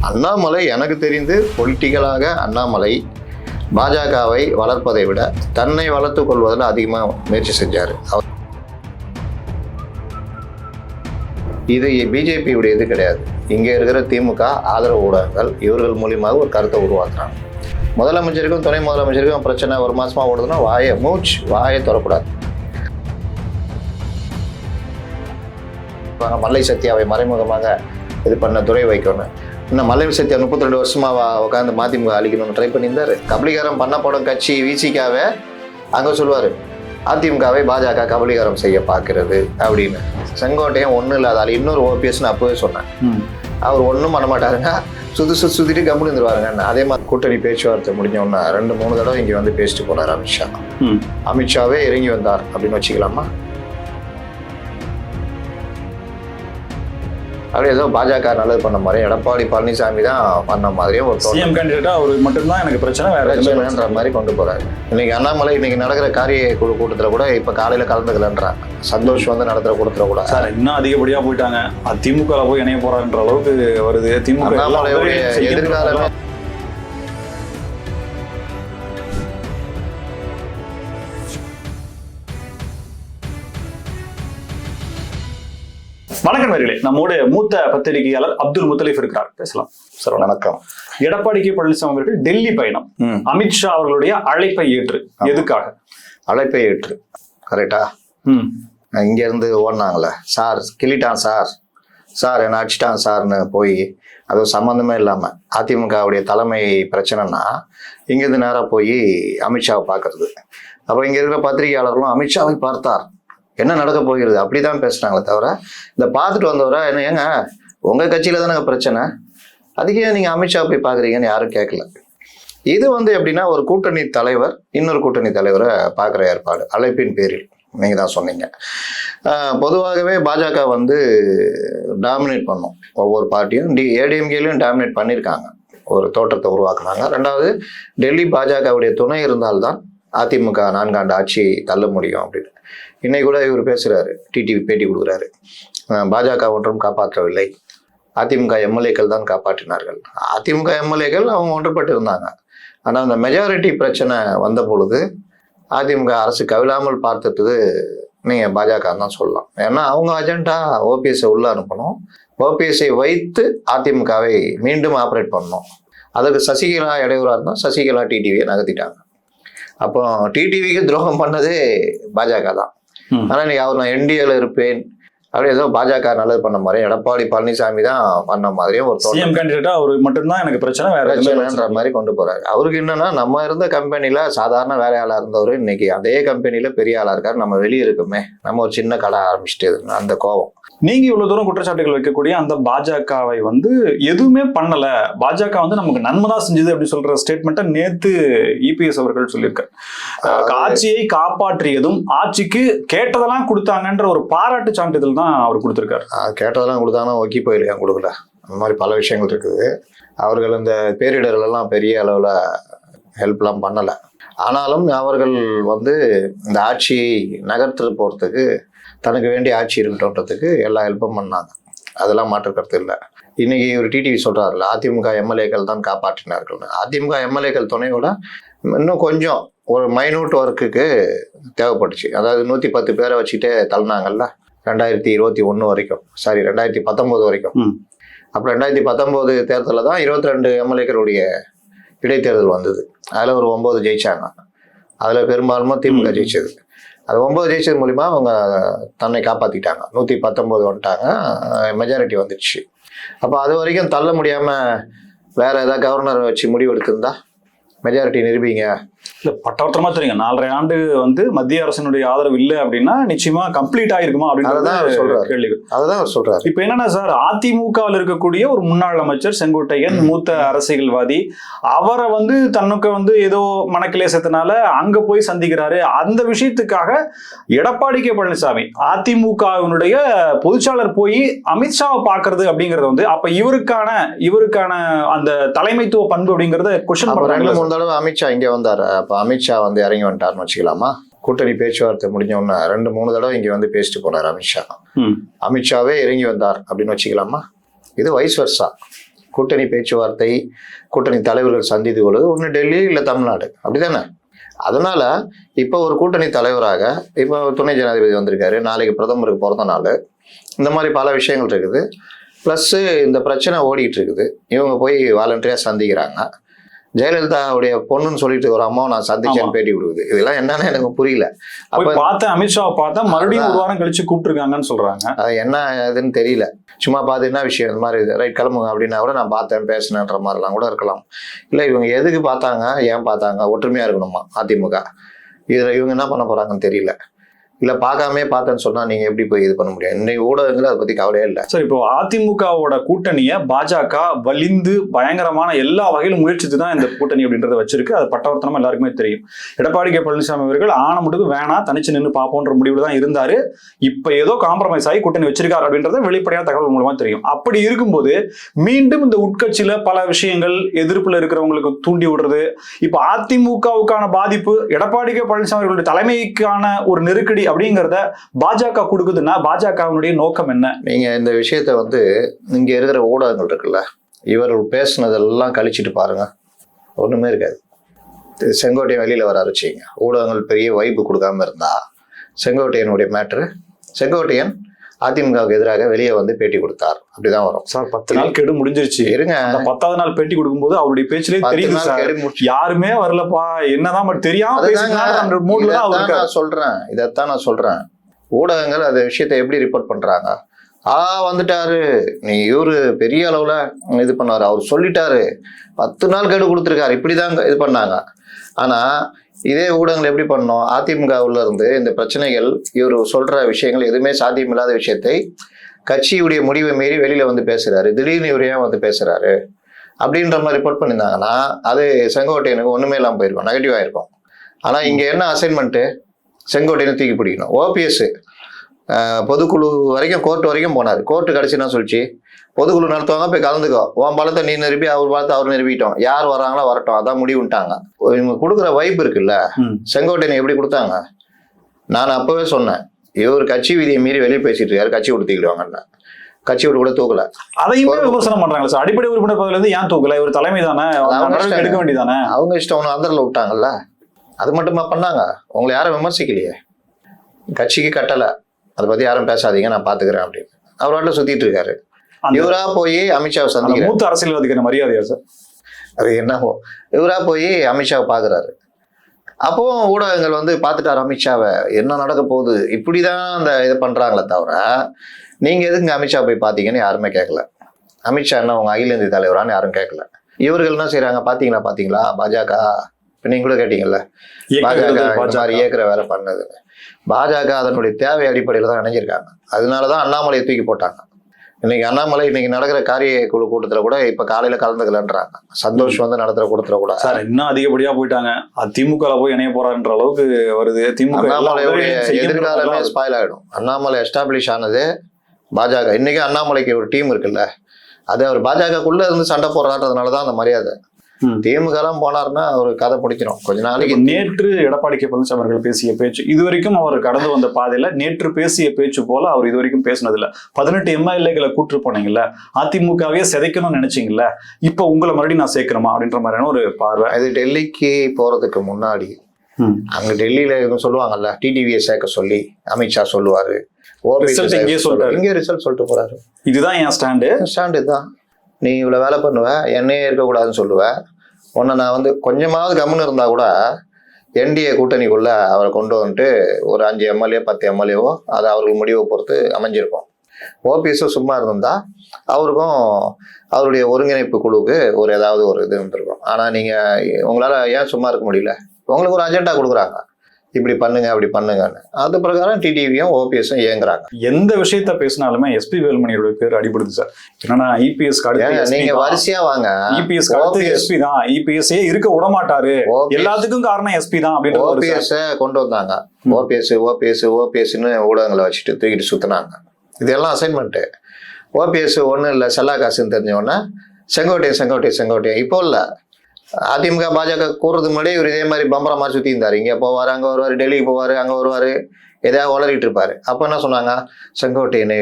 அண்ணாமலை எனக்கு தெரிந்து பொலிட்டிக்கலாக அண்ணாமலை பாஜகவை வளர்ப்பதை விட தன்னை வளர்த்துக் கொள்வதில் அதிகமாக முயற்சி செஞ்சார். இது பிஜேபியுடைய இது கிடையாது. இங்கே இருக்கிற திமுக ஆதரவு ஊடகங்கள் இவர்கள் மூலியமாக ஒரு கருத்தை உருவாக்குறாங்க. முதலமைச்சருக்கும் துணை முதலமைச்சருக்கும் பிரச்சனை ஒரு மாசமா ஓடுதுன்னா வாயை தொடக்கூடாது. மல்லை சத்யாவை மறைமுகமாக இது பண்ண துறை வைக்கணும். இன்னும் மல்லை சத்யா 32 வருஷமா உட்காந்து மதிமுக அழிக்கணும்னு ட்ரை பண்ணியிருந்தாரு. கபலீகரம் பண்ணப்படும் கட்சி விசிகாவை அங்கே சொல்லுவார், அதிமுகவை பாஜக கபலீகரம் செய்ய பார்க்கிறது அப்படின்னு. செங்கோட்டையும் ஒன்றும் இல்லாதால இன்னொரு ஓபிஎஸ்ன்னு அப்பவே சொன்னேன். அவர் ஒன்றும் பண்ண மாட்டாருங்க, சுத்திட்டு கம்பெனி இருந்துருவாருங்க. அதே மாதிரி கூட்டணி பேச்சுவார்த்தை முடிஞ்சோன்னா 2-3 தடவை இங்கே வந்து பேசிட்டு போனார் அமித்ஷா. அமித்ஷாவே இறங்கி வந்தார் அப்படின்னு வச்சுக்கலாமா? அப்படி ஏதோ பாஜக நல்லது பண்ண மாதிரி எடப்பாடி பழனிசாமி தான் பண்ண மாதிரியும் ஒரு சிஎம் கேண்டிடேட்டா அவர் மட்டும்தான் எனக்கு பிரச்சனைன்ற மாதிரி கொண்டு போறாரு. இன்னைக்கு அண்ணாமலை இன்னைக்கு நடக்கிற காரிய குழு கூட்டத்தில் கூட இப்ப காலையில கலந்துக்கலன்றாங்க. சந்தோஷ் வந்து நடத்துற கூட்டத்தில் கூட சார் இன்னும் அதிகப்படியா போயிட்டாங்க. திமுக போய் இணைய போறான்ற அளவுக்கு வருது. திமுக அண்ணாமலையுடைய எதிர்காலமே வணக்கம் நேயர்களே, நம்மோட மூத்த பத்திரிகையாளர் அப்துல் முத்தலீப் இருக்கிறார், பேசலாம் சார். வணக்கம். எடப்பாடி கே பழனிசாமி அவர்கள் டெல்லி பயணம், அமித்ஷா அவர்களுடைய அழைப்பை ஏற்று, எதுக்காக அழைப்பை ஏற்று? கரெக்டா? இங்க இருந்து ஓடினாங்களே சார், கிள்ளிட்டான் சார் என்ன அடிச்சிட்டான் சார்னு போய் அது சம்மந்தமே இல்லாம அதிமுகவுடைய தலைமை பிரச்சனைனா இங்கிருந்து நேராக போய் அமித்ஷாவை பார்க்கறது. அப்போ இங்க இருக்கிற பத்திரிகையாளர்களும் அமித்ஷாவை பார்த்தார், என்ன நடக்க போகிறது அப்படிதான் பேசுறாங்களே தவிர இந்த பார்த்துட்டு வந்தவரா என்ன ஏங்க உங்க கட்சியில தானே பிரச்சனை, அதுக்கே நீங்க அமித்ஷா போய் பாக்குறீங்கன்னு யாரும் கேட்கல. இது வந்து எப்படின்னா ஒரு கூட்டணி தலைவர் இன்னொரு கூட்டணி தலைவரை பார்க்குற ஏற்பாடு, அழைப்பின் பேரில். நீங்க தான் சொன்னீங்க. பொதுவாகவே பாஜக வந்து டாமினேட் பண்ணும், ஒவ்வொரு பார்ட்டியும் ஏடிஎம்கேலையும் டாமினேட் பண்ணியிருக்காங்க, ஒரு தோற்றத்தை உருவாக்குனாங்க. ரெண்டாவது, டெல்லி பாஜகவுடைய துணை இருந்தால்தான் அதிமுக 4 ஆண்டு ஆட்சி தள்ள முடியும் அப்படின்னு. இன்னைக்கு கூட இவர் பேசுறாரு, டிடிவி பேட்டி கொடுக்குறாரு, பாஜக ஒன்றும் காப்பாற்றவில்லை, அதிமுக எம்எல்ஏக்கள் தான் காப்பாற்றினார்கள். அதிமுக எம்எல்ஏக்கள் அவங்க ஒன்றுபட்டு இருந்தாங்க. ஆனால் அந்த மெஜாரிட்டி பிரச்சனை வந்த பொழுது அதிமுக அரசு கவிழாமல் பார்த்தது நீங்க பாஜக தான் சொல்லலாம். ஏன்னா அவங்க அஜெண்டா ஓபிஎஸ்ஐ உள்ள அனுப்பணும், ஓபிஎஸ்ஐ வைத்து அதிமுகவை மீண்டும் ஆப்ரேட் பண்ணணும். அதுக்கு சசிகலா இடையூறா இருந்தால் சசிகலா டிடிவியை நகர்த்திட்டாங்க. அப்போ டிடிவிக்கு துரோகம் பண்ணதே பாஜக தான். ஆனா நீ அவர் நான் என்டிஏல இருப்பேன் அப்படி ஏதோ பாஜக நல்லது பண்ண மாதிரி எடப்பாடி பழனிசாமி தான் பண்ண மாதிரியும் ஒரு சிஎம் கேண்டிடேட்டா அவர் மட்டும்தான் எனக்கு பிரச்சனைன்ற மாதிரி கொண்டு போறாரு. அவருக்கு என்னன்னா, நம்ம இருந்த கம்பெனில சாதாரண வேலையாளா இருந்தவர் இன்னைக்கு அதே கம்பெனில பெரிய ஆளா இருக்காரு. நம்ம வெளியே இருக்குமே, நம்ம ஒரு சின்ன கடை ஆரம்பிச்சுட்டு அந்த கோபம். நீங்க இவ்வளவு தூரம் குற்றச்சாட்டுகள் வைக்கக்கூடிய அந்த பாஜகவை வந்து எதுவுமே பண்ணல, பாஜக வந்து நமக்கு நன்மைதான் செஞ்சது அப்படின்னு சொல்ற ஸ்டேட்மெண்ட்டை நேத்து இபிஎஸ் அவர்கள் சொல்லியிருக்காரு. ஆட்சியை காப்பாற்றியதும் ஆட்சிக்கு கேட்டதெல்லாம் கொடுத்தாங்கன்ற ஒரு பாராட்டு சான்றிதழ் தான் அவர் கொடுத்திருக்காரு. கேட்டதெல்லாம் கொடுத்தாங்கன்னா ஓகே போயிருக்காங்க, கொடுக்கல. அந்த மாதிரி பல விஷயங்கள் இருக்குது. அவர்கள் இந்த பேரிடர்கள் எல்லாம் பெரிய அளவுல ஹெல்ப்லாம் பண்ணல. ஆனாலும் அவர்கள் வந்து இந்த ஆட்சியை நகர்த்து போறதுக்கு, தனக்கு வேண்டிய ஆட்சி இருக்கட்டும்ன்றதுக்கு எல்லா ஹெல்ப்பும் பண்ணாங்க. அதெல்லாம் மாற்றுக்கிறது இல்லை. இன்னைக்கு ஒரு டிடிவி சொல்றாருல, அதிமுக எம்எல்ஏக்கள் தான் காப்பாற்றினார்கள். அதிமுக எம்எல்ஏக்கள் துணையோட இன்னும் கொஞ்சம் ஒரு மைனூட் ஒர்க்குக்கு தேவைப்பட்டுச்சு. அதாவது 110 பேரை வச்சுட்டே தள்ளினாங்கல்ல 2021 வரைக்கும், 2019 வரைக்கும். அப்போ 2019 தேர்தலில் தான் 22 எம்எல்ஏக்களுடைய இடைத்தேர்தல் வந்தது. அதில் ஒரு 9 ஜெயிச்சாங்க. அதில் பெரும்பாலும் திமுக ஜெயிச்சது. அது 9 ஜெயிச்சது மூலிமா அவங்க தன்னை காப்பாற்றிட்டாங்க. 119 வந்துட்டாங்க, மெஜாரிட்டி வந்துடுச்சு. அப்போ அது வரைக்கும் தள்ள முடியாமல் வேற ஏதாவது கவர்னர் வச்சு முடிவு எடுத்திருந்தா மெஜாரிட்டி நிரூபிங்க. இல்ல பட்டவர்த்தமா தெரியுங்க, 4.5 ஆண்டு வந்து மத்திய அரசினுடைய ஆதரவு இல்லை அப்படின்னா நிச்சயமா கம்ப்ளீட் ஆயிருக்குமா அப்படின்னு சொல்றாரு. கேள்விகள் அதுதான் அவர் சொல்றாரு. இப்ப என்னன்னா சார், அதிமுகவில் இருக்கக்கூடிய ஒரு முன்னாள் அமைச்சர் செங்கோட்டையன், மூத்த அரசியல்வாதி, அவரை வந்து தன்னுக்கு வந்து ஏதோ மனக்கிலேசத்தினால அங்க போய் சந்திக்கிறாரு. அந்த விஷயத்துக்காக எடப்பாடி கே பழனிசாமி அதிமுகவினுடைய பொதுச்சாளர் போய் அமித்ஷாவை பாக்குறது அப்படிங்கறது வந்து அப்ப இவருக்கான அந்த தலைமைத்துவ பண்பு அப்படிங்கறத கொஸ்டின் பண்றாங்க. 2-3 தடவை அமித்ஷா இங்க வந்தாரு. அப்ப அமித்ஷா வந்து இறங்கி வந்துட்டாருன்னு வச்சுக்கலாமா? கூட்டணி பேச்சுவார்த்தை முடிஞ்சோன்னா 2-3 தடவை இங்க வந்து பேசிட்டு போனார் அமித்ஷா. அமித்ஷாவே இறங்கி வந்தார் அப்படின்னு வச்சுக்கலாமா? இது வைஸ் வெர்சா. கூட்டணி பேச்சுவார்த்தை, கூட்டணி தலைவர்கள் சந்தித்து கொள்வது ஒன்று டெல்லி இல்லை தமிழ்நாடு, அப்படிதானே? அதனால இப்போ ஒரு கூட்டணி தலைவராக இப்போ துணை ஜனாதிபதி வந்திருக்காரு, நாளைக்கு பிரதமருக்கு பிறந்த நாள், இந்த மாதிரி பல விஷயங்கள் இருக்குது. ப்ளஸ்ஸு இந்த பிரச்சனை ஓடிட்டு இருக்குது. இவங்க போய் வாலண்டரியாக சந்திக்கிறாங்க. ஜெயலலிதாவுடைய பொண்ணுன்னு சொல்லிட்டு ஒரு அம்மாவை நான் சந்திச்சேன்னு பேட்டி கொடுக்குது. இதெல்லாம் என்னன்னு எனக்கு புரியல. அப்ப பார்த்தேன், அமித்ஷாவை பார்த்தா மறுபடியும் ஒரு வாரம் கழிச்சு கூப்பிட்டுருக்காங்கன்னு சொல்றாங்க. அது என்ன இதுன்னு தெரியல. சும்மா பார்த்து என்ன விஷயம் இந்த மாதிரி ரைட் கிளம்புங்க அப்படின்னா கூட நான் பார்த்தேன் பேசினேன்ற மாதிரிலாம் கூட இருக்கலாம். இல்லை இவங்க எதுக்கு பார்த்தாங்க, ஏன் பார்த்தாங்க, ஒற்றுமையா இருக்கணுமா அதிமுக, இதில் இவங்க என்ன பண்ண போறாங்கன்னு தெரியல. இல்லை பார்க்காமே பார்த்தேன்னு சொன்னா நீங்க எப்படி போய் இது பண்ண முடியும்? இன்னைக்கு ஊடகங்கள் அதை பத்தி கவலையே இல்லை. சார், இப்போ அதிமுகவோட கூட்டணியை பாஜக வலிந்து பயங்கரமான எல்லா வகையிலும் முயற்சித்து தான் இந்த கூட்டணி அப்படின்றத வச்சிருக்கு. அது பட்டவர்த்தனமா எல்லாருக்குமே தெரியும். எடப்பாடி கே பழனிசாமி அவர்கள் ஆனமுட்டுக்கு வேணாம், தனிச்சு நின்று பார்ப்போன்ற முடிவுல தான் இருந்தாரு. இப்ப ஏதோ காம்ப்ரமைஸ் ஆகி கூட்டணி வச்சிருக்காரு அப்படின்றத வெளிப்படையான தகவல் மூலமா தெரியும். அப்படி இருக்கும்போது மீண்டும் இந்த உட்கட்சியில பல விஷயங்கள் எதிர்ப்புல இருக்கிறவங்களுக்கு தூண்டி விடுறது, இப்ப அதிமுகவுக்கான பாதிப்பு, எடப்பாடி கே பழனிசாமி அவர்களுடைய தலைமைக்கான ஒரு நெருக்கடி அப்படிங்கிறத பாஜக கொடுக்குதுன்னா பாஜகவினுடைய நோக்கம் என்ன? நீங்க இந்த விஷயத்த இங்க இருக்கிற ஊடகங்கள் இருக்குல்ல, இவர்கள் பேசுனதெல்லாம் கழிச்சிட்டு பாருங்க, ஒண்ணுமே இருக்காது. செங்கோட்டையன் வெளியில வர ஆரம்பிச்சிங்க, ஊடகங்கள் பெரிய வைப்பு கொடுக்காம இருந்தா செங்கோட்டையனுடைய மேட்ரு, செங்கோட்டையன் அதிமுகவுக்கு எதிராக வெளியே பேட்டி கொடுத்தார், அப்படிதான் வரும். சார் 10 நாள் கெடு முடிஞ்சிருச்சு. இருங்க, 10வது நாள் பேட்டி கொடுக்கும்போது அவருடைய பேச்சிலே தெரியுது சார், யாருமே வரலப்பா, என்னதான் தெரியாம சொல்றேன். இதைத்தான் நான் சொல்றேன். ஊடகங்கள் அந்த விஷயத்தை எப்படி ரிப்போர்ட் பண்றாங்க? வந்துட்டாரு, நீ இவரு பெரிய அளவுல இது பண்ணாரு, அவர் சொல்லிட்டாரு, 10 நாள் கெடு கொடுத்துருக்காரு, இப்படிதான் இது பண்ணாங்க. ஆனா இதே ஊடகங்கள் எப்படி பண்ணோம்? அதிமுகவுல இருந்து இந்த பிரச்சனைகள், இவர் சொல்ற விஷயங்கள் எதுவுமே சாத்தியமில்லாத விஷயத்தை கட்சியுடைய முடிவை மீறி வெளியில பேசுறாரு, திடீர்னு இவர் ஏன் பேசுறாரு அப்படின்ற மாதிரி ரிப்போர்ட் பண்ணியிருந்தாங்கன்னா அது செங்கோட்டையனுக்கு ஒண்ணுமே இல்லாமல் போயிருக்கும், நெகட்டிவ் ஆயிருக்கும். ஆனா இங்க என்ன அசைன்மெண்ட்? செங்கோட்டையனை தூக்கி பிடிக்கணும். ஓபிஎஸ் பொதுக்குழு வரைக்கும், கோர்ட் வரைக்கும் போனார். கோர்ட்டு கடைசி என்ன சொல்லிச்சு? பொதுக்குழு நடத்துவாங்க, போய் கலந்துக்கோ, உன் பலத்தை நீ நிரூபி, அவர் பலத்தை அவர் நிரூபிட்டோம், யார் வராங்களோ வரட்டும், அதான் முடிவுட்டாங்க. இவங்க கொடுக்குற வைப்பு இருக்குல்ல, செங்கோட்டையனை எப்படி கொடுத்தாங்க? நான் அப்பவே சொன்னேன், இவர் கட்சி விதியை மீறி வெளியே பேசிட்டு இருக்காரு, கட்சி விட்டு தூக்கிடுவாங்கன்னு. கட்சி விட்டு கூட தூக்கல. அதையுமே விமர்சனம் பண்றாங்க சார். அடிப்படை உறுப்பினர் பதவியில இருந்து ஏன் தூக்கல? இவர் தலைமை தானே, எடுக்க வேண்டியதானே. அவங்க இஷ்டம், ஒன்று அந்தரில் விட்டாங்கல்ல, அது மட்டுமா பண்ணாங்க? உங்களை யாரும் விமர்சிக்கலையே, கட்சிக்கு கட்டலை, அதை பத்தி யாரும் பேசாதீங்க, நான் பாத்துக்கிறேன் அப்படின்னு அவர் வாட்டில் சுத்திட்டு இருக்காரு. இவரா போய் அமித்ஷாவை சந்திக்கிறார். மூத்த அரசியல்வாதிக்கான மரியாதையா சார் அது என்னவோ? இவரா போய் அமித்ஷாவை பாக்குறாரு. அப்போ ஊடகங்கள் பார்த்துட்டாரு அமித்ஷாவை, என்ன நடக்க போகுது, இப்படிதான் அந்த இதை பண்றாங்களே தவிர நீங்க எதுக்கு அமித்ஷா போய் பாத்தீங்கன்னு யாருமே கேட்கல. அமித்ஷா என்ன உங்க அகில இந்திய தலைவரான்னு யாரும் கேட்கல. இவர்கள் என்ன செய்யறாங்க? பாத்தீங்களா பாஜக, நீங்க கூட கேட்டீங்கல்ல, பாஜக இயக்குற வேலை பண்ணது. பாஜக அதனுடைய தேவை அடிப்படையில தான் இணைஞ்சிருக்காங்க. அதனாலதான் அண்ணாமலையை தூக்கி போட்டாங்க. இன்னைக்கு அண்ணாமலை இன்னைக்கு நடக்கிற காரிய குழு கூட்டத்துல கூட இப்ப காலையில கலந்துக்கலன்றாங்க. சந்தோஷ் நடத்துற கூட்டத்துல கூட சார் இன்னும் அதிகப்படியா போயிட்டாங்க. திமுக போய் இணைய போறான்ற அளவுக்கு வருது. திமுக அண்ணாமலையுடைய எதிர்காலமே ஸ்பாயில் ஆயிடும். அண்ணாமலை எஸ்டாப்ளிஷ் ஆனது பாஜக. இன்னைக்கு அண்ணாமலைக்கு ஒரு டீம் இருக்குல்ல, அது அவர் பாஜகக்குள்ள இருந்து சண்டை போடுறான்றதுனாலதான் அந்த மரியாதை. திமுக எல்லாம் போனார்னா ஒரு கதை பிடிச்சிடும் கொஞ்ச நாளைக்கு. நேற்று எடப்பாடி கே பழனிசாமி அவர்கள் பேசிய பேச்சு, இதுவரைக்கும் அவர் கடந்து வந்த பாதையில நேற்று பேசிய பேச்சு போல அவர் இதுவரைக்கும் பேசினதில்ல. 18 எம்எல்ஏக்களை கூட்டு போனீங்கல்ல, அதிமுகவே சிதைக்கணும்னு நினைச்சீங்கல்ல, இப்ப உங்களை மறுபடியும் நான் சேர்க்கணுமா அப்படின்ற மாதிரியான ஒரு பார்வை. அது டெல்லிக்கு போறதுக்கு முன்னாடி அங்க டெல்லியில சொல்லுவாங்கல்ல, டிடிவியை சேர்க்க சொல்லி அமித்ஷா சொல்லுவாரு, இங்கே ரிசல்ட் சொல்லிட்டு போறாரு. இதுதான் என் ஸ்டாண்டு தான், நீ இவ்வளவு வேலை பண்ணுவ, என்னையே இருக்கக்கூடாதுன்னு சொல்லுவேன், உன்னை நான் கொஞ்சமாவது கம்முன்னு இருந்தா கூட என்டிஏ கூட்டணிக்குள்ள அவரை கொண்டு வந்துட்டு ஒரு 5 எம்எல்ஏ 10 எம்எல்ஏவோ அது அவர்கள் முடிவை பொறுத்து அமைஞ்சிருக்கும். ஓபிஎஸும் சும்மா இருந்தா அவருக்கும் அவருடைய ஒருங்கிணைப்பு குழுவுக்கு ஏதாவது ஒரு இது இருந்திருக்கும். ஆனா நீங்க உங்களால ஏன் சும்மா இருக்க முடியல? உங்களுக்கு ஒரு அஜெண்டா கொடுக்குறாங்க, இப்படி பண்ணுங்க அப்படி பண்ணுங்கன்னு. அது பிரகாரம் டிடிவியும் ஓபிஎஸும் இயங்குறாங்க. எந்த விஷயத்த பேசினாலுமே எஸ்பி வேலுமணியோட பேர் அடிபடுது சார். என்னன்னா இபிஎஸ் நீங்க வரிசையா வாங்க, இபிஎஸ் எஸ்பி தான், இபிஎஸ் இருக்க விட மாட்டாரு, எல்லாத்துக்கும் காரணம் எஸ்பி தான் அப்படின்னு ஓபிஎஸ் கொண்டு வந்தாங்க. ஓபிஎஸ்ன்னு ஊடகங்களை வச்சுட்டு தூக்கிட்டு சுத்தினாங்க. இதெல்லாம் அசைன்மெண்ட். ஓபிஎஸ் ஒன்றும் இல்லை, செல்லா காசுன்னு தெரிஞ்சவொன்னே செங்கோட்டையன் இப்போ இல்லை. அதிமுக பாஜக கூறுறதுக்கு முன்னாடி இவர் இதே மாதிரி பம்பரமா சுத்தி இருந்தாரு. இங்க போவாரு, அங்க வருவாரு, டெல்லிக்கு போவாரு, அங்க வருவாரு, எதாவது உளறிட்டு இருப்பாரு. அப்ப என்ன சொன்னாங்க? செங்கோட்டையனை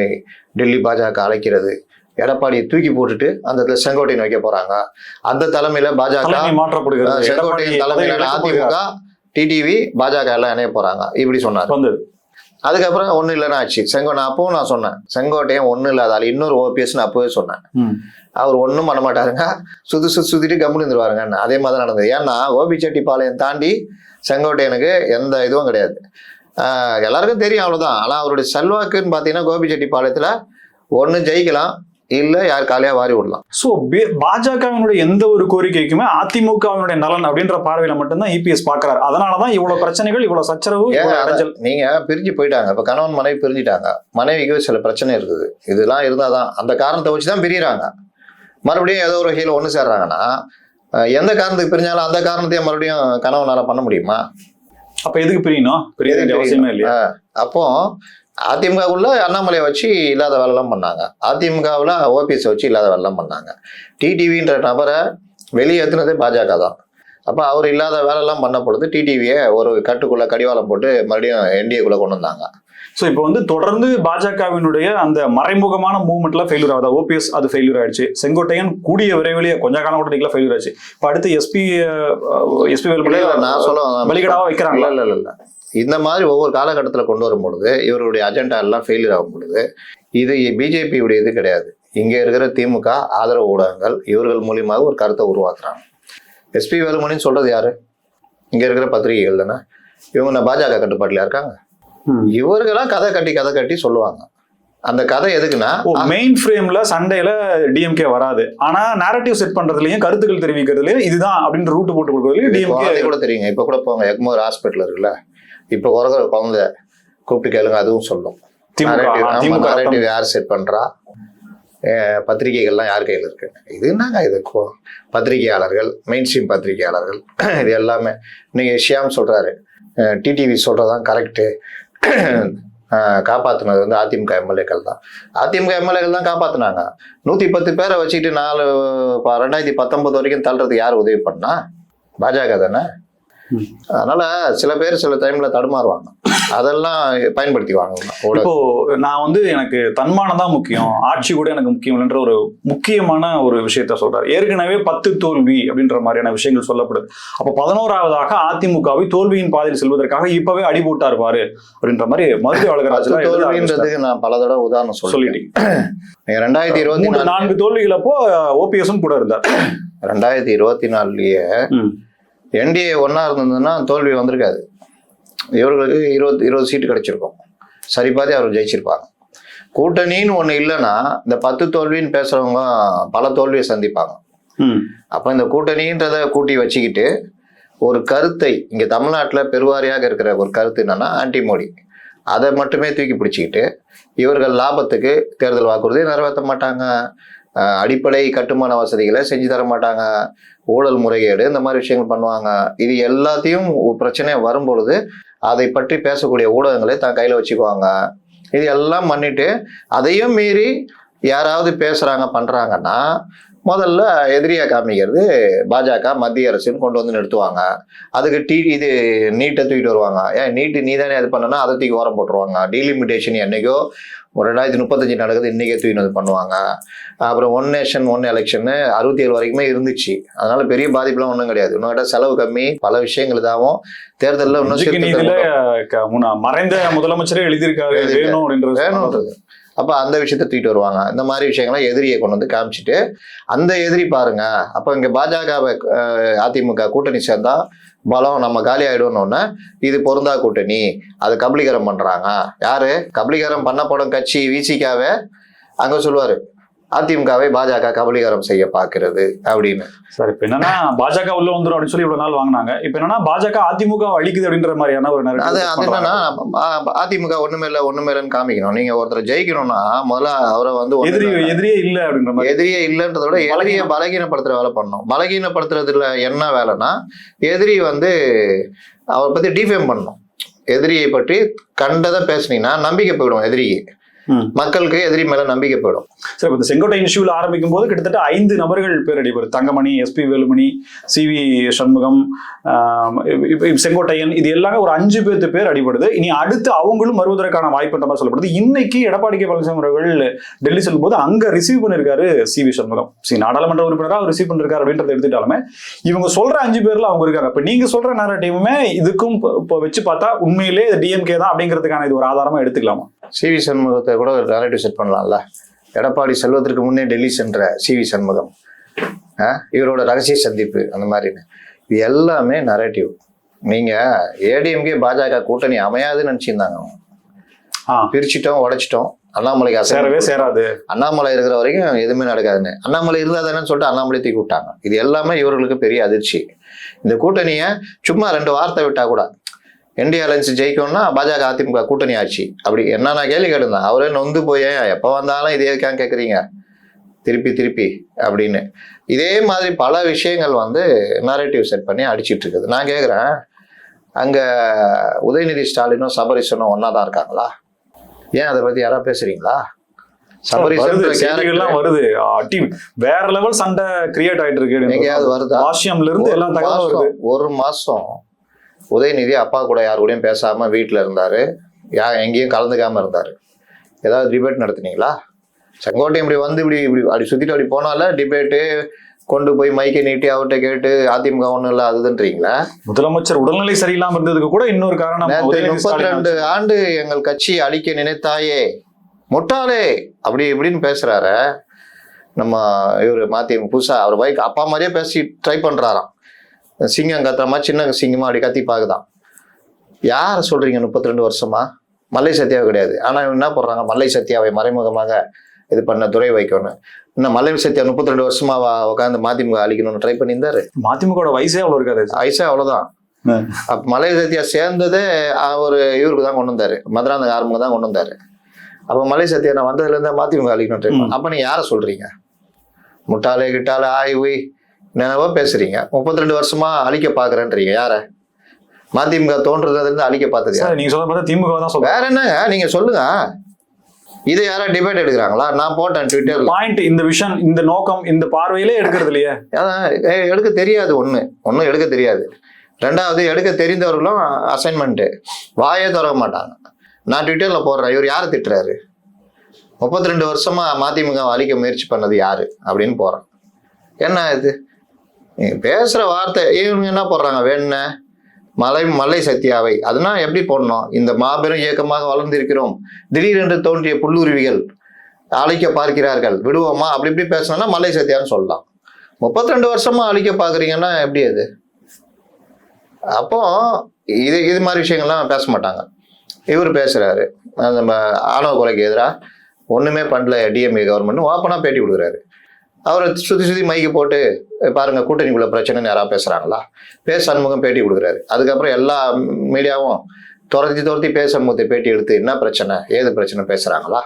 டெல்லி பாஜக அழைக்கிறது, எடப்பாடியை தூக்கி போட்டுட்டு அந்த இடத்துல செங்கோட்டையன் வைக்க போறாங்க. அந்த தலைமையில பாஜக மாற்றப்படுகிறது. செங்கோட்டையன் தலைமையில அதிமுக, டிடிவி, பாஜக எல்லாம் இணைய போறாங்க இப்படி சொன்னார். அதுக்கப்புறம் ஒன்றும் இல்லைன்னு ஆச்சு. நான் அப்பவும் நான் சொன்னேன், செங்கோட்டையன் ஒன்றும் இல்லாதால இன்னொரு ஓபிஎஸ்ன்னு அப்பவே சொன்னேன். அவர் ஒன்றும் பண்ண மாட்டாருங்க, சுத்திட்டு கம்முன்னு இருந்துருவாருங்க. அதே மாதிரி தான் நடந்தது. ஏன்னா கோபிச்செட்டிப்பாளையம் தாண்டி செங்கோட்டையனுக்கு எந்த இதுவும் கிடையாது. எல்லாருக்கும் தெரியும் அவ்வளவுதான். ஆனா அவருடைய செல்வாக்குன்னு பாத்தீங்கன்னா கோபிச்செட்டிப்பாளையத்துல ஒண்ணு ஜெயிக்கலாம், இல்ல யார் காலையா வாரி விடலாம். சோ பாஜகவினுடைய எந்த ஒரு கோரிக்கைக்குமே அதிமுகவினுடைய நலன் அப்படின்ற பார்வையில மட்டும்தான் இபிஎஸ் பாக்குறாரு. அதனாலதான் இவ்வளவு பிரச்சனைகள், இவ்வளவு சச்சரவு. நீங்க பிரிஞ்சு போயிட்டாங்க. இப்ப கணவன் மனைவி பிரிஞ்சுட்டாங்க, மனைவிக்கு சில பிரச்சனை இருக்குது. இதெல்லாம் இருந்தாதான் அந்த காரணத்தை வச்சுதான் பிரியறாங்க. மறுபடியும் ஏதோ ஒரு வகையில் ஒண்ணு சேர்றாங்கன்னா எந்த காரணத்துக்கு பிரிஞ்சாலும் அந்த காரணத்தையும் மறுபடியும் கணவனால பண்ண முடியுமா? அப்ப எதுக்கு பிரியணும்? அவசியமே இல்லையா? அப்போ அதிமுகவுல அண்ணாமலையை வச்சு இல்லாத வேலைலாம் பண்ணாங்க, அதிமுகவுல ஓபிஎஸ் வச்சு இல்லாத வேலைலாம் பண்ணாங்க. டிடிவின்ற நபரை வெளியேற்றினதே பாஜக தான். அப்ப அவர் இல்லாத வேலைலாம் பண்ண பொழுது டிடிவியை ஒரு கட்டுக்குள்ள கடிவாளம் போட்டு மறுபடியும் என்டிஏக்குள்ள கொண்டு வந்தாங்க. ஸோ இப்போ வந்து தொடர்ந்து பாஜகவினுடைய அந்த மறைமுகமான மூவ்மெண்ட்ல ஃபெயிலியர் ஆகுது. ஓபிஎஸ் அது ஃபெயிலியர் ஆயிடுச்சு. செங்கோட்டையன் கூடிய விரைவிலேயே கொஞ்ச காலம் கூட ஃபெயிலியர் ஆயிடுச்சு. இப்போ அடுத்து எஸ்பி நான் சொல்ல வெளிக்கடாவா வைக்கிறாங்களா? இல்ல இந்த மாதிரி ஒவ்வொரு காலகட்டத்தில் கொண்டு வரும் பொழுது இவருடைய அஜெண்டா எல்லாம் ஃபெயிலியர் ஆகும் பொழுது இது பிஜேபியுடைய இது கிடையாது. இங்க இருக்கிற திமுக ஆதரவு ஊடகங்கள் இவர்கள் மூலியமாக ஒரு கருத்தை உருவாக்குறாங்க. எஸ்பி வேலுமணின்னு சொல்றது யாரு? இங்க இருக்கிற பத்திரிகைகள் தானே. இவங்க பாஜக கட்டுப்பாட்டுல இருக்காங்க. இவர்களாம் கதை கட்டி சொல்லுவாங்க. அந்த கதை எதுக்குன்னா மெயின் ஃப்ரேம்ல சண்டையில டிஎம்கே வராது, ஆனா நேரட்டிவ் செட் பண்றதுலயும் கருத்துக்கள் தெரிவிக்கிறதுலயும் இதுதான் அப்படின்னு ரூட் போட்டு கொடுக்கறதுலயும் டிஎம்கே கூட தெரியுங்க. இப்ப கூட போங்க, எக்மோர் ஹாஸ்பிட்டல் இருக்குல்ல, இப்ப குறைக்கிற குழந்தை கூப்பிட்டு கேளுங்க, அதுவும் சொல்லும். நேரட்டிவ் யார் செட் பண்றா, பத்திரிகைகள்லாம் யார் கையில் இருக்கு? இது என்னங்க இது? பத்திரிகையாளர்கள், மெயின் ஸ்ட்ரீம் பத்திரிகையாளர்கள், இது எல்லாமே. நீங்க ஷியாம் சொல்றாரு டிடிவி சொல்றதான் கரெக்டு, காப்பாற்றினது வந்து அதிமுக எம்எல்ஏக்கள் தான். அதிமுக எம்எல்ஏக்கள் தான் காப்பாற்றினாங்க. 110 பேரை வச்சுக்கிட்டு 2019 வரைக்கும் தள்ளுறதுக்கு யார் உதவி பண்ணா? பாஜக தானே. அதனால சில பேர் சில டைம்ல தடுமாறுவாங்க, அதெல்லாம் பயன்படுத்திவாங்க. இப்போ நான் வந்து எனக்கு தன்மானம் தான் முக்கியம், ஆட்சி கூட எனக்கு முக்கியம் இல்லைன்ற ஒரு முக்கியமான ஒரு விஷயத்த சொல்றாரு. ஏற்கனவே 10 தோல்வி அப்படின்ற மாதிரியான விஷயங்கள் சொல்லப்படுது. அப்போ 11வதாக அதிமுகவை தோல்வியின் பாதையில் செல்வதற்காக இப்பவே அடி போட்டார் பாரு அப்படின்ற மாதிரி மருத்துவ தோல்வின்றதுக்கு நான் பல தடவை உதாரணம் சொல்லிட்டேன். 2024 தோல்விகள் அப்போ ஓபிஎஸும் கூட இருந்தார். 2024லயே என்டிஏ ஒன்னா இருந்ததுன்னா தோல்வி வந்திருக்காது. இவர்களுக்கு 20 சீட்டு கிடைச்சிருக்கும், சரி பாதி அவர் ஜெயிச்சிருப்பாங்க. கூட்டணின்னு ஒண்ணு இல்லைன்னா இந்த 10 தோல்வின்னு பேசுறவங்க பல தோல்வியை சந்திப்பாங்க. அப்ப இந்த கூட்டணின்றத கூட்டி வச்சுக்கிட்டு ஒரு கருத்தை, இங்க தமிழ்நாட்டுல பெருவாரியாக இருக்கிற ஒரு கருத்து என்னன்னா ஆன்டி மோடி, அதை மட்டுமே தூக்கி பிடிச்சிக்கிட்டு இவர்கள் லாபத்துக்கு தேர்தல் வாக்குறுதியை நிறைவேற்ற மாட்டாங்க, அடிப்படை கட்டுமான வசதிகளை செஞ்சு தர மாட்டாங்க, ஊழல் முறைகேடு, இந்த மாதிரி விஷயங்கள் பண்ணுவாங்க. இது எல்லாத்தையும் பிரச்சனை வரும்பொழுது அதை பற்றி பேசக்கூடிய ஊடகங்களை தான் கையில வச்சுக்குவாங்க. இது எல்லாம் பண்ணிட்டு அதையும் மீறி யாராவது பேசுறாங்க பண்றாங்கன்னா முதல்ல எதிரியா காமிக்கிறது பாஜக மத்திய அரசுன்னு கொண்டு வந்து நிறுத்துவாங்க. அதுக்கு இது நீட்டை தூக்கிட்டு வருவாங்க. ஏன் நீட்டு நீ தானே அது பண்ணனா, அதை தூக்கி ஓரம் போட்டுருவாங்க. டீலிமிட்டேஷன் என்னைக்கோ 2035 நடக்குது, இன்னைக்கே தூக்கி பண்ணுவாங்க. அப்புறம் 1 நேஷன் 1 எலெக்ஷன் 67 வரைக்குமே இருந்துச்சு. அதனால பெரிய பாதிப்புலாம் ஒன்றும் கிடையாது. இன்னொரு செலவு கம்மி, பல விஷயங்கள் இதாகவும் தேர்தலில் இன்னும் மறைந்த முதலமைச்சரே எழுதியிருக்காரு வேணும்ன்றது. அப்ப அந்த விஷயத்த தூக்கிட்டு வருவாங்க. இந்த மாதிரி விஷயங்கள்லாம் எதிரியை கொண்டு வந்து காமிச்சிட்டு அந்த எதிரி பாருங்க, அப்ப இங்க பாஜக அதிமுக கூட்டணி சேர்ந்தா பலம் நம்ம காலி ஆயிடும்னு இது பொருந்தா கூட்டணி, அது கபலீகரம் பண்றாங்க. யாரு கபலீகரம் பண்ணப்படும் கட்சி? விசிகாவே அங்க சொல்லுவாரு அதிமுகவை பாஜக கபலீகரம் செய்ய பாக்குறது அப்படின்னு. சார் இப்ப என்னன்னா பாஜக உள்ள வந்துடும் அப்படின்னு சொல்லி இவ்வளவு நாள் வாங்கினாங்க. இப்ப என்னன்னா பாஜக அதிமுக அழிக்குது அப்படின்ற மாதிரியான ஒரு அது என்னன்னா அதிமுக ஒண்ணுமேலன்னு காமிக்கணும். நீங்க ஒருத்தர் ஜெயிக்கணும்னா முதல்ல அவரை வந்து எதிரியே இல்ல அப்படின்ற மாதிரி, எதிரியே இல்லைன்றத விட எதிரியை பலகீனப்படுத்துற வேலை பண்ணணும். பலகீனப்படுத்துறதுல என்ன வேலைன்னா எதிரி வந்து அவரை பத்தி டிஃபேம் பண்ணணும். எதிரியை பற்றி கண்டதை பேசுனீங்கன்னா நம்பிக்கை போயிடும் எதிரிக்கு. மக்களுக்கு எதிரி மேல நம்பிக்கை போயிடும். சரி, இந்த செங்கோட்டையன் இஷ்யூல ஆரம்பிக்கும் போது கிட்டத்தட்ட 5 நபர்கள் பேர் அடிபடுது. தங்கமணி, எஸ்பி வேலுமணி, சிவி சண்முகம், செங்கோட்டையன், இது எல்லாமே ஒரு 5 பேர் அடிபடுது. இனி அடுத்து அவங்களும் வருவதற்கான வாய்ப்புன்ற மாதிரி சொல்லப்படுது. இன்னைக்கு எடப்பாடி கே பழனிசாமி அவர்கள் டெல்லி செல்லும் போது அங்க ரிசீவ் பண்ணிருக்காரு சிவி சண்முகம். நாடாளுமன்ற உறுப்பினராக ரிசீவ் பண்ணிருக்காரு அப்படின்றத எடுத்துட்டாலுமே இவங்க சொல்ற 5 பேர்ல அவங்க இருக்காங்க. இப்ப நீங்க சொல்ற நேரடிவுமே இதுக்கும் வச்சு பார்த்தா உண்மையிலே டிஎம்கே தான் அப்படிங்கிறதுக்கான இது ஒரு ஆதாரமா எடுத்துக்கலாமா? சிவி சண்முகத்தை கூட ஒரு நேரேட்டிவ் செட் பண்ணலாம்ல. எடப்பாடி செல்வதற்கு முன்னே டெல்லி சென்ற சிவி சண்முகம், இவரோட ரகசிய சந்திப்பு, அந்த மாதிரி இது எல்லாமே நரேட்டிவ். நீங்க ஏடிஎம்கே பாஜக கூட்டணி அமையாதுன்னு நினைச்சிருந்தாங்க. பிரிச்சுட்டோம், உடைச்சிட்டோம், அண்ணாமலைக்கு சேரவே சேராது, அண்ணாமலை இருக்கிற வரைக்கும் எதுவுமே நடக்காதுன்னு, அண்ணாமலை இருந்தாதானு சொல்லிட்டு அண்ணாமலை தூக்கி விட்டாங்க. இது எல்லாமே இவர்களுக்கு பெரிய அதிர்ச்சி. இந்த கூட்டணியை சும்மா 2 வார்த்தை விட்டா கூட என்டிஏ அலைன்ஸ் ஜெயிக்கணும்னா பாஜக அதிமுக கூட்டணி ஆட்சி அப்படி என்ன நான் கேள்வி கேட்டிருந்தேன். அவரே நொந்து போய் எப்போ வந்தாலும் இதே இருக்கான்னு கேட்குறீங்க திருப்பி அப்படின்னு. இதே மாதிரி பல விஷயங்கள் நரேட்டிவ் செட் பண்ணி அடிச்சிட்டு இருக்குது. நான் கேட்குறேன், அங்கே உதயநிதி ஸ்டாலினும் சபரிசனும் ஒன்னா தான் இருக்காங்களா? ஏன் அதை பத்தி யாராவது பேசுறீங்களா? சபரிசன் வருது, வேற லெவல் சண்டை கிரியேட் ஆயிட்டு இருக்கு. எங்கேயாவது வருதா? வாஷியம்ல இருந்து எல்லாம் தகவல் வருது. ஒரு மாசம் உதயநிதி அப்பா கூட யாரு கூடயும் பேசாம வீட்டுல இருந்தாரு, எங்கேயும் கலந்துக்காம இருந்தாரு. ஏதாவது டிபேட் நடத்துனீங்களா? செங்கோட்டையன் இப்படி அப்படி சுத்திட்டு அப்படி போனால டிபேட்டு கொண்டு போய் மைக்கை நீட்டி அவர்கிட்ட கேட்டு அதிமுக ஒண்ணும் இல்ல அதுன்றீங்களா? முதலமைச்சர் உடல்நிலை சரியில்லாம இருந்ததுக்கு கூட இன்னொரு காரணம். 32 ஆண்டு எங்கள் கட்சி அழிக்க நினைத்தாயே முட்டாளே அப்படி இப்படின்னு பேசுறாரு நம்ம இவரு மதிமுக புதுசா. அவர் பைக் அப்பா மாதிரியே பேசி ட்ரை பண்றாராம். சிங்கம் கத்துறமா சின்ன சிங்கமா அப்படி கத்தி பாக்குதான். யார சொல்றீங்க? 32 வருஷமா மல்லை சத்யாவை கிடையாது. ஆனா என்ன போடுறாங்க, மல்லை சத்யாவை மறைமுகமாக இது பண்ண துரை வைக்கணும். இன்னும் மல்லை சத்யா 32 வருஷமா உட்காந்து மதிமுக அழிக்கணும்னு ட்ரை பண்ணியிருந்தாரு. மதிமுக வயசே அவ்வளவு இருக்காது, வயசே அவ்வளவுதான். அப்ப மல்லை சத்யா சேர்ந்ததே ஒரு இவருக்கு தான் கொண்டு வந்தாரு, மதுராந்த ஆரம்பம் தான் கொண்டு வந்தாரு. அப்ப மல்லை சத்யா நான் வந்ததுல இருந்தா மதிமுக அழிக்கணும் ட்ரை பண்ண. அப்ப நீங்க யார சொல்றீங்க? முட்டாளே கிட்டாலே ஆய்வு என்னவோ பேசுறீங்க. 32 வருஷமா அழிக்க பாக்குறேன்றீங்க. யார? மதிமுக தோன்றதுல இருந்து அழிக்க பார்த்தது நீங்க சொல்ல பார்த்தா திமுக தான் சொல்ல. வேற என்னங்க நீங்க சொல்லுங்க. இது யாரா டிபேட் எடுக்கிறாங்களா? நான் போட்டேன் ட்விட்டர்ல பாயிண்ட். இந்த விஷயம், இந்த நோக்கம், இந்த பார்வையிலே எடுக்கிறது இல்லையா? எடுக்க தெரியாது. ஒன்னும் எடுக்க தெரியாது. 2வது எடுக்க தெரிந்தவர்களும் அசைன்மெண்ட் வாயே திறக்க மாட்டாங்க. நான் ட்விட்டர்ல போடுறேன், இவர் யாரை திட்டுறாரு? 32 வருஷமா மதிமுக அழிக்க முயற்சி பண்ணது யாரு அப்படின்னு போறேன். என்ன இது பேசுற வார்த்தை? இவங்க என்ன போடுறாங்க, வேண மல்லை சத்யாவை அதுனா எப்படி போடணும்? இந்த மாபெரும் இயக்கமாக வளர்ந்திருக்கிறோம், திடீரென்று தோன்றிய புல்லுருவிகள் அழிக்க பார்க்கிறார்கள், விடுவோமா? அப்படி இப்படி பேசணும்னா மல்லை சத்யான்னு சொல்லலாம். 32 வருஷமா அழிக்க பாக்குறீங்கன்னா எப்படி அது? அப்போ இது மாதிரி விஷயங்கள்லாம் பேச மாட்டாங்க. இவர் பேசுறாரு, நம்ம ஆணவ கொலைக்கு எதிராக ஒண்ணுமே பண்ணல டிஎம்கே கவர்மெண்ட் ஓப்பனா பேட்டி கொடுக்குறாரு. அவரை சுத்தி மைக்கு போட்டு பாருங்க கூட்டணிக்குள்ள பிரச்சனைன்னு யாராவது பேசுறாங்களா? சண்முகம் பேட்டி கொடுக்குறாரு. அதுக்கப்புறம் எல்லா மீடியாவும் துரத்தி சண்முகத்தை பேட்டி எடுத்து என்ன பிரச்சனை ஏது பிரச்சனை பேசுறாங்களா?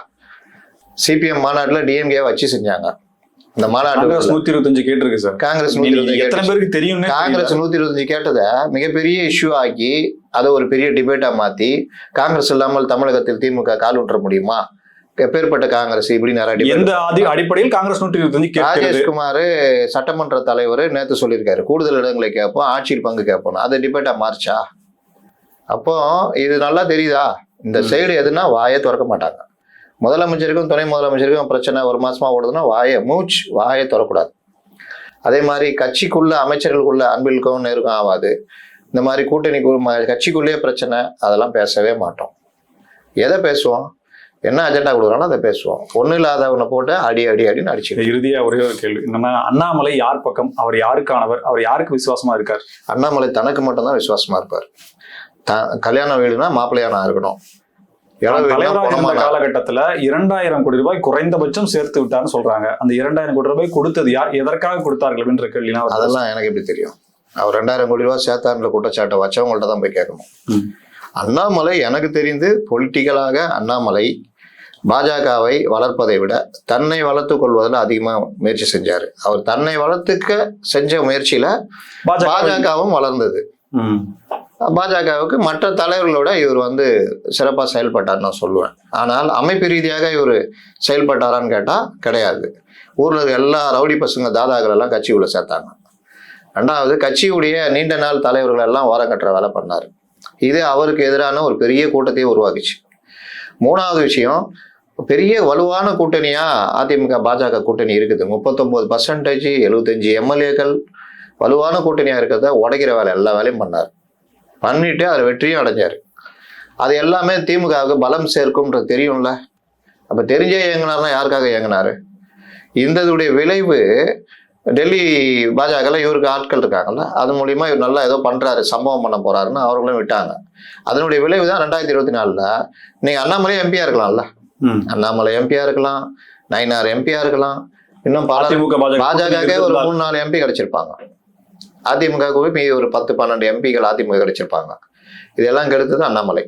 சிபிஎம் மாநாட்டுல டிஎம்கே வச்சு செஞ்சாங்க. இந்த மாநாடு 125 கேட்டிருக்கு சார். காங்கிரஸ் எத்தனை பேருக்கு தெரியும்? காங்கிரஸ் 125 கேட்டதை மிகப்பெரிய இஷ்யூ ஆக்கி அதை ஒரு பெரிய டிபேட்டா மாத்தி, காங்கிரஸ் இல்லாமல் தமிழகத்தில் திமுக கால் ஊன்ற முடியுமா? எப்பேற்பட்ட காங்கிரஸ் இப்படி நிறைய எந்த அடிப்படையில் காங்கிரஸ் 125 ராஜேஷ்குமார் சட்டமன்ற தலைவர் நேத்து சொல்லியிருக்காரு, கூடுதல் இடங்களை கேட்போம், ஆட்சியில் பங்கு கேட்போம். அதை டிபேட்டா மாறிச்சா? அப்போ இது நல்லா தெரியுதா? இந்த சைடு எதுனா வாயை திறக்க மாட்டாங்க. முதலமைச்சருக்கும் துணை முதலமைச்சருக்கும் பிரச்சனை ஒரு மாசமா ஓடுதுன்னா வாயை திறக்கூடாது. அதே மாதிரி கட்சிக்குள்ள அமைச்சர்களுக்குள்ள அன்பிற்கும் நேருக்கும் ஆகாது. இந்த மாதிரி கூட்டணி கட்சிக்குள்ளேயே பிரச்சனை, அதெல்லாம் பேசவே மாட்டோம். எதை பேசுவோம்? என்ன அஜெண்டா கொடுக்குறானோ அதை பேசுவோம். ஒன்றும் இல்லாதவனை போட்டு அடின்னு அடிச்சு. இறுதியா ஒரே ஒரு கேள்வி, நம்ம அண்ணாமலை யார் பக்கம்? அவர் யாருக்கானவர்? அவர் யாருக்கு விசுவாசமா இருக்கார்? அண்ணாமலை தனக்கு மட்டும்தான் விசுவாசமா இருப்பார். கல்யாண வீடுனா மாப்பிள்ளையானா இருக்கணும். காலகட்டத்துல 2000 கோடி ரூபாய் குறைந்தபட்சம் சேர்த்து விட்டான்னு சொல்றாங்க. அந்த 2000 கோடி ரூபாய் கொடுத்தது யார், எதற்காக கொடுத்தார்கள் என்ற கேள்வி. அதெல்லாம் எனக்கு எப்படி தெரியும்? அவர் 2000 கோடி ரூபாய் சேர்த்தாருன்ற குற்றச்சாட்டை வச்சவங்கள்ட்ட தான் போய் கேட்கணும். அண்ணாமலை எனக்கு தெரிந்து பொலிட்டிக்கலாக அண்ணாமலை பாஜகவை வளர்ப்பதை விட தன்னை வளர்த்துக் கொள்வதில் அதிகமா முயற்சி செஞ்சாரு. அவர் தன்னை வளர்த்துக்க செஞ்ச முயற்சியில பாஜகவும் வளர்ந்தது. பாஜகவுக்கு மற்ற தலைவர்களோட இவர் வந்து சிறப்பாக செயல்பட்டார்னு நான் சொல்லுவேன். ஆனால் அமைப்பு ரீதியாக இவர் செயல்பட்டாரான்னு கேட்டால் கிடையாது. ஊரில் இருக்க எல்லா ரவுடி பசங்க தாதாக்கள் எல்லாம் கட்சிக்குள்ளே சேர்த்தாங்க. ரெண்டாவது, கட்சியுடைய நீண்ட நாள் தலைவர்கள் எல்லாம் ஓரம் கட்டுற வேலை பண்ணார். இது அவருக்கு எதிரான ஒரு பெரிய கூட்டத்தையே உருவாக்குச்சு. மூணாவது விஷயம், பெரிய வலுவான கூட்டணியா அதிமுக பாஜக கூட்டணி இருக்குது. 39%, 75 எம்எல்ஏக்கள் வலுவான கூட்டணியா இருக்கிறத உடைக்கிற வேலை எல்லா வேலையும் பண்ணார். பண்ணிட்டு அதில் வெற்றியும் அடைஞ்சார். அது எல்லாமே திமுகவுக்கு பலம் சேர்க்கும்ன்றது தெரியும்ல. அப்ப தெரிஞ்சே இயங்கினார்னா யாருக்காக இயங்கினாரு? இந்ததுடைய விளைவு டெல்லி பாஜகல இவருக்கு ஆட்கள் இருக்காங்கல்ல, அது மூலியமா இவர் நல்லா ஏதோ பண்றாரு, சம்பவம் பண்ண போறாருன்னு அவர்களும் விட்டாங்க. அதனுடைய விளைவு தான் 2024 நீங்க அண்ணாமலை எம்பியா இருக்கலாம்ல, அண்ணாமலை எம்பியா இருக்கலாம், நயினார் எம்பியா இருக்கலாம், இன்னும் பாஜக ஒரு 3-4 எம்பி கிடைச்சிருப்பாங்க. அதிமுகவுக்கு ஒரு 10-12 எம்பிகள் அதிமுக கிடைச்சிருப்பாங்க. இதெல்லாம் கெடுத்தது அண்ணாமலை.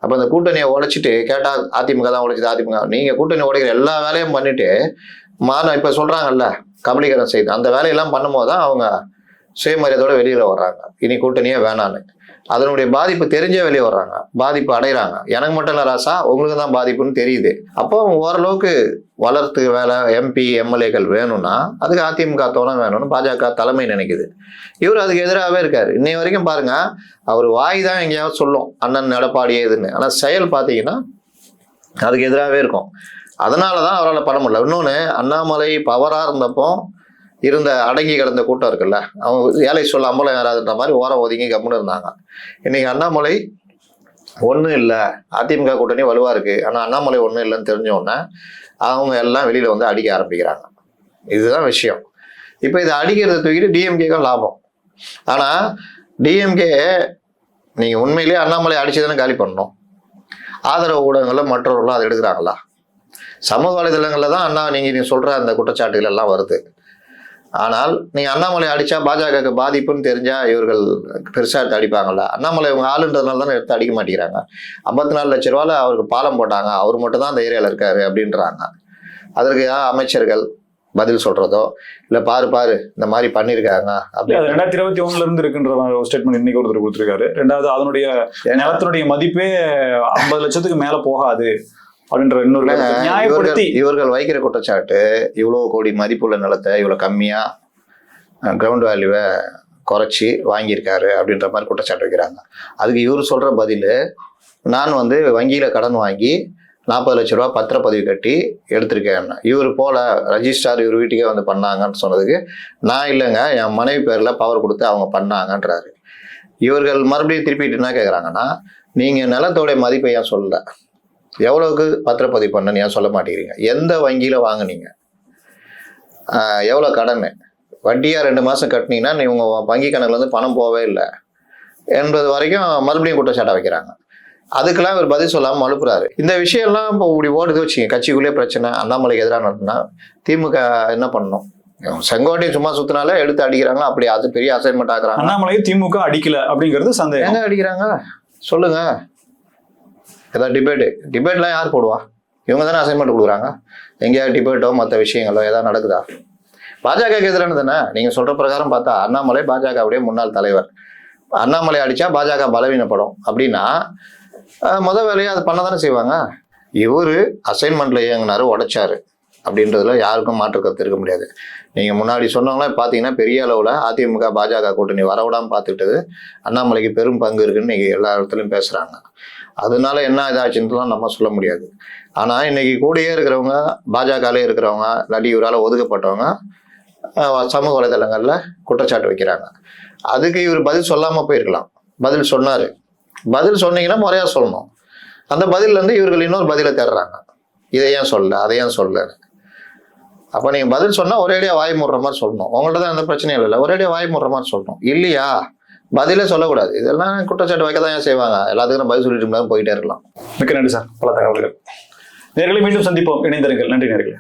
அப்ப அந்த கூட்டணியை உடைச்சிட்டு கேட்டா அதிமுக தான் உடைச்சது, அதிமுக. நீங்க கூட்டணி உடைக்கிற எல்லா வேலையும் பண்ணிட்டு இப்ப சொல்றாங்கல்ல கபலீகரம் செய்து, அந்த வேலையெல்லாம் பண்ணும்போது தான் அவங்க சுயமரியாதையோட வெளியில வர்றாங்க. இனி கூட்டணியே வேணான்னு. அதனுடைய பாதிப்பு தெரிஞ்சே வெளியே வர்றாங்க, பாதிப்பு அடைகிறாங்க. எனக்கு மட்டும் இல்லை ராசா, உங்களுக்கு தான் பாதிப்புன்னு தெரியுது. அப்போ ஓரளவுக்கு வளர்த்து வேலை எம்பி எம்எல்ஏக்கள் வேணும்னா அதுக்கு அதிமுக துணை வேணும்னு பாஜக தலைமை நினைக்குது. இவர் அதுக்கு எதிராகவே இருக்காரு. இன்னை வரைக்கும் பாருங்க, அவர் வாய் தான் எங்கேயாவது சொல்லும் அண்ணன் எடப்பாடி ஏதுன்னு, ஆனால் செயல் பார்த்தீங்கன்னா அதுக்கு எதிராகவே இருக்கும். அதனாலதான் அவரால் பண்ண முடியல. இன்னொன்று, அண்ணாமலை பவரா இருந்தப்போ இருந்த அடங்கி கிடந்த கூட்டம் இருக்குல்ல, அவங்க ஏழை சொல்ல அம்பலம் யாராதுன்ற மாதிரி ஓரம் ஒதுங்கி கம்முன்னு இருந்தாங்க. இன்னைக்கு அண்ணாமலை ஒன்றும் இல்லை, அதிமுக கூட்டணி வலுவா இருக்கு, ஆனால் அண்ணாமலை ஒன்றும் இல்லைன்னு தெரிஞ்ச உடனே அவங்க எல்லாம் வெளியில வந்து அடிக்க ஆரம்பிக்கிறாங்க. இதுதான் விஷயம். இப்போ இதை அடிக்கிறத தூக்கிட்டு டிஎம்கேக்கு லாபம். ஆனா டிஎம்கே நீங்க உண்மையிலேயே அண்ணாமலை அடிச்சுதானே காலி பண்ணணும். ஆதரவு ஊடகங்கள்ல மற்றவர்களும் அதை எடுக்கிறாங்களா? சமூக வலைதளங்கள்ல தான் நீங்க சொல்ற அந்த குற்றச்சாட்டுகள் எல்லாம் வருது. ஆனால் நீங்க அண்ணாமலை அடிச்சா பாஜகவுக்கு பாதிப்புன்னு தெரிஞ்சா இவர்கள் பெருசா எடுத்து அடிப்பாங்கல்ல. அண்ணாமலை இவங்க ஆளுன்றதுனால தானே எடுத்து அடிக்க மாட்டேங்கிறாங்க. 54 லட்சம் ரூபாயில அவருக்கு பாலம் போட்டாங்க, அவர் மட்டும் தான் அந்த ஏரியால இருக்காரு அப்படின்றாங்க. அதற்கு அமைச்சர்கள் பதில் சொல்றதோ இல்ல பாரு இந்த மாதிரி பண்ணிருக்காங்க. 2021 இருந்து இருக்குன்ற ஒரு ஸ்டேட்மெண்ட் இன்னைக்கு ஒருத்தர் கொடுத்திருக்காரு. ரெண்டாவது, அதனுடைய நிலத்தினுடைய மதிப்பே 50 லட்சத்துக்கு மேல போகாது அப்படின்ற இன்னொரு நியாயப்படுத்தி இவர்கள் வைக்கிற குற்றச்சாட்டு, இவ்வளவு கோடி மதிப்புள்ள நிலத்தை இவ்வளவு கம்மியா கிரவுண்ட் வேல்யூவை குறைச்சி வாங்கியிருக்காரு அப்படின்ற மாதிரி குற்றச்சாட்டு வைக்கிறாங்க. அதுக்கு இவர் சொல்ற பதில், நான் வந்து வங்கியில கடன் வாங்கி 40 லட்சம் ரூபா பத்திரப்பதிவு கட்டி எடுத்திருக்கேன். இவர் போல ரெஜிஸ்ட்ரார் இவர் வீட்டுக்கே வந்து பண்ணாங்கன்னு சொன்னதுக்கு, நான் இல்லைங்க, என் மனைவி பேர்ல பவர் கொடுத்து அவங்க பண்ணாங்கன்றாரு. இவர்கள் மறுபடியும் திருப்பிட்டு என்ன கேட்குறாங்கன்னா, நீங்க நிலத்தோடைய மதிப்பை ஏன் சொல்லல, எவ்வளவுக்கு பத்திரப்பதிவு பண்ணன்னு ஏன் சொல்ல மாட்டேங்கிறீங்க, எந்த வங்கியில வாங்கினீங்க, எவ்வளவு கடன், வட்டியா 2 மாசம் கட்டினீங்கன்னா நீ உங்க வங்கி கணக்குல இருந்து பணம் போவே இல்லை என்பது வரைக்கும் மறுபடியும் குற்றச்சாட்டை வைக்கிறாங்க. அதுக்கெல்லாம் இவர் பதில் சொல்லாமல் மழுப்புறாரு. இந்த விஷயம்லாம் இப்போ இப்படி ஓடுது வச்சுங்க, கட்சிக்குள்ளே பிரச்சனை. அண்ணாமலைக்கு எதிராக நடத்தினா திமுக என்ன பண்ணணும்? செங்கோட்டையை சும்மா சுத்தினாலே எடுத்து அடிக்கிறாங்க. அப்படி அது பெரிய அசைன்மெண்ட் ஆக்குறாங்க. அண்ணாமலையை திமுக அடிக்கல அப்படிங்கிறது சந்தேகம். எங்க அடிக்கிறாங்க சொல்லுங்க. ஏதாவது டிபேட்லாம் யார் போடுவா? இவங்க தானே அசைன்மெண்ட் கொடுக்குறாங்க. எங்கேயாவது டிபேட்டோ மற்ற விஷயங்களோ ஏதாவது நடக்குதா? பாஜகவுக்கு எதிரானது தானே. நீங்க சொல்ற பிரகாரம் பார்த்தா அண்ணாமலை பாஜகவுடைய முன்னாள் தலைவர். அண்ணாமலை அடிச்சா பாஜக பலவீனப்படும் அப்படின்னா முதல் வேலையை அது பண்ண தானே செய்வாங்க. இவரு அசைன்மெண்ட்ல இயங்கினாரு, உடைச்சாரு அப்படின்றதுல யாருக்கும் மாற்று கருத்து இருக்க முடியாது. நீங்க முன்னாடி சொன்னவங்களாம் பாத்தீங்கன்னா பெரிய அளவுல அதிமுக பாஜக கூட்டணி வரவிடாம பார்த்துக்கிட்டது அண்ணாமலைக்கு பெரும் பங்கு இருக்குன்னு இன்னைக்கு எல்லா இடத்துலயும் பேசுறாங்க. அதனால என்ன இதாச்சுன்னுலாம் நம்ம சொல்ல முடியாது. ஆனா இன்னைக்கு கூடயே இருக்கிறவங்க, பாஜகலே இருக்கிறவங்க, இல்லாட்டி இவரால் ஒதுக்கப்பட்டவங்க சமூக வலைதளங்கள்ல குற்றச்சாட்டு வைக்கிறாங்க. அதுக்கு இவர் பதில் சொல்லாம போயிருக்கலாம். பதில் சொன்னாரு. பதில் சொன்னீங்கன்னா முறையா சொல்லணும். அந்த பதில்ல இருந்து இவர்கள் இன்னொரு பதிலை தேடுறாங்க. இதை ஏன் சொல்ல, அதை ஏன் சொல்ல. அப்ப நீங்க பதில் சொன்னா ஒரேடியா வாய் மூடுற மாதிரி சொல்லணும். உங்கள்ட்ட தான் எந்த பிரச்சனையும் இல்லை, ஒரேடியா வாய் மூடுற மாதிரி சொல்லணும். இல்லையா பதிலே சொல்லக்கூடாது. இதெல்லாம் குற்றச்சாட்டு வைக்க தான் ஏன் செய்வாங்க. எல்லாத்துக்கும் பதில் சொல்லிட்டு போயிட்டே இருக்கலாம். மிக்க நன்றி சார், பல தகவல்கள். நேர்களை மீண்டும் சந்திப்போம். இணைந்திருங்கள். நன்றி நேர்களே.